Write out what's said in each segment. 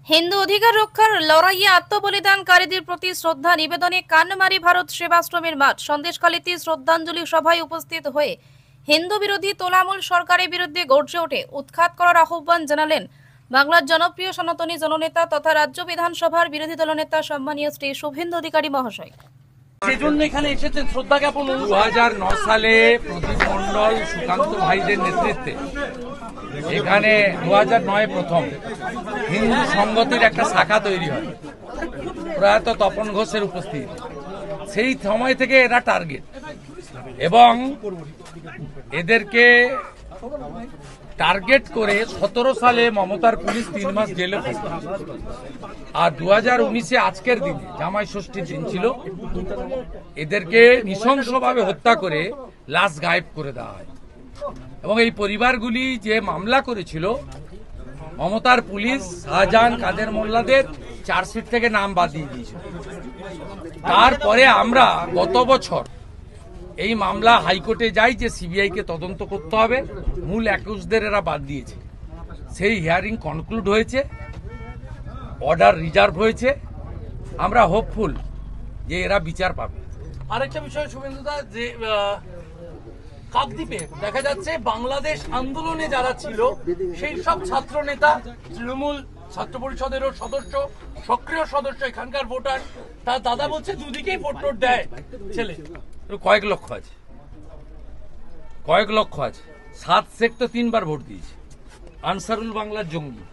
হিন্দু অধিকার রক্ষার লড়াইয়ে আত্মবলিদানকারীদের প্রতি শ্রদ্ধা নিবেদনে কান্নামারি ভারত সেবাশ্রমের মাঠ সন্দেশখালীতে শ্রদ্ধাঞ্জলি সভায় উপস্থিত হয়ে হিন্দু বিরোধী তোলামূল সরকারের বিরুদ্ধে গর্জে ওঠে উৎখাত করার আহ্বান জানালেন বাংলার জনপ্রিয় সনাতনী জননেতা তথা রাজ্য বিধানসভার বিরোধী দলনেতা সম্মানীয় শ্রী শুভেন্দু অধিকারী মহাশয়। সেজন্য এখানে এসেছেন শ্রদ্ধা জ্ঞাপন। 2009 সালে প্রদীপ মণ্ডল সুকান্ত ভাইদের নেতৃত্বে এখানে 2009 প্রথম হিন্দু সংগতির একটা শাখা তৈরি হয় প্রয়াত তপন ঘোষের উপস্থিত। সেই সময় থেকে এরা টার্গেট এবং এদেরকে টার্গেট করে 17 সালে মমতার পুলিশ 3 মাস জেলে ফেলে আর 2019-এ আজকের দিনে জামাই ষষ্ঠীর দিন ছিল, এদেরকে নৃশংসভাবে হত্যা করে লাশ গায়েব করে দেওয়া হয় এবং এই পরিবারগুলি যে মামলা করেছিল মমতার পুলিশ শাহজাহান কাদের মোল্লাদের চার্জশিট থেকে নাম বাদ দিয়ে দিয়েছিল। তারপরে আমরা গত বছর এই মামলা হাইকোর্টে যাই যে সিবিআইকে তদন্ত করতে হবে, মূল অ্যাকিউজদের এরা বাদ দিয়েছে। সেই হিয়ারিং কনক্লুড হয়েছে, অর্ডার রিজার্ভ হয়েছে, আমরা হোপফুল যে এরা বিচার পাবে। আরেকটা বিষয় শুভেন্দুদা, যে কাকদ্বীপে দেখা যাচ্ছে বাংলাদেশ আন্দোলনে যারা ছিল সেই সব ছাত্র নেতা, তৃণমূল ছাত্র পরিষদেরও সদস্য, সক্রিয় সদস্য, এখানকার ভোটার, তার দাদা বলছে দুদিকেই ভোট টোট দেয় ছেলে। কয়েক লক্ষ আছে, কয়েক লক্ষ আছে। 7 শেখ তো 3 বার ভোট দিয়েছে, আনসারুল বাংলার জঙ্গি।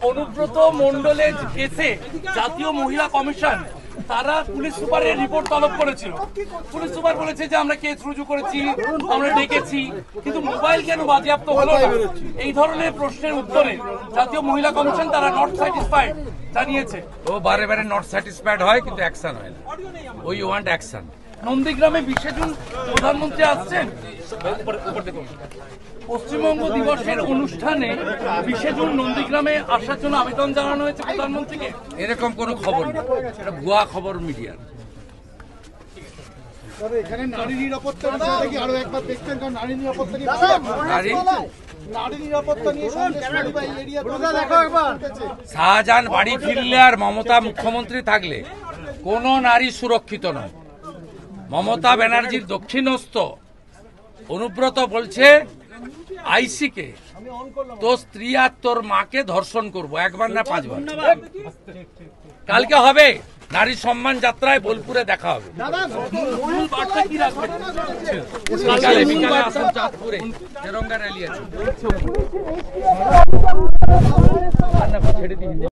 অনুব্রত মণ্ডলের কেসে জাতীয় মহিলা কমিশন তারা পুলিশ সুপারের রিপোর্ট তলব করেছিল। পুলিশ সুপার বলেছে যে আমরা কেস রুজু করেছি, আমরা ডেকেছি, কিন্তু মোবাইল কেন বাজেয়াপ্ত হলো না? এই ধরনের প্রশ্নের উত্তরে জাতীয় মহিলা কমিশন তারা নট স্যাটিসফাইড জানিয়েছে। ও বারে বারে নট স্যাটিসফাইড হয় কিন্তু অ্যাকশন হয় না। ওই ওয়ান্ট অ্যাকশন। নন্দীগ্রামে 20 জুন প্রধানমন্ত্রী আসছেন, পশ্চিমবঙ্গ দিবসের অনুষ্ঠানে 20 জুন নন্দীগ্রামে আসার জন্য আবেদন জানানো হয়েছে প্রধানমন্ত্রীকে। এরকম কোনো খবর নেই, এটা ভুয়া খবর মিডিয়ার। এখানে নারী নিরাপত্তা বিষয়টা কি আরো একবার দেখছেন? কারণ নারী নিরাপত্তা নিয়ে নারী নিরাপত্তা নিয়ে শাহজাহান বাড়ি ফিরলে আর মমতা মুখ্যমন্ত্রী থাকলে কোনো নারী সুরক্ষিত নয়। মমতা ব্যানার্জির দক্ষিণস্থ অনুব্রত বলছে আইসিকে তোর স্ত্রী আর তোর মাকে ধর্ষণ করবো, 1 বার না 5 বার। কালকে হবে নারী সম্মান যাত্রায়, বোলপুরে দেখা হবে। বিকালে আসুন, চাঁদপুরে তেরঙ্গা র্যালি আছে।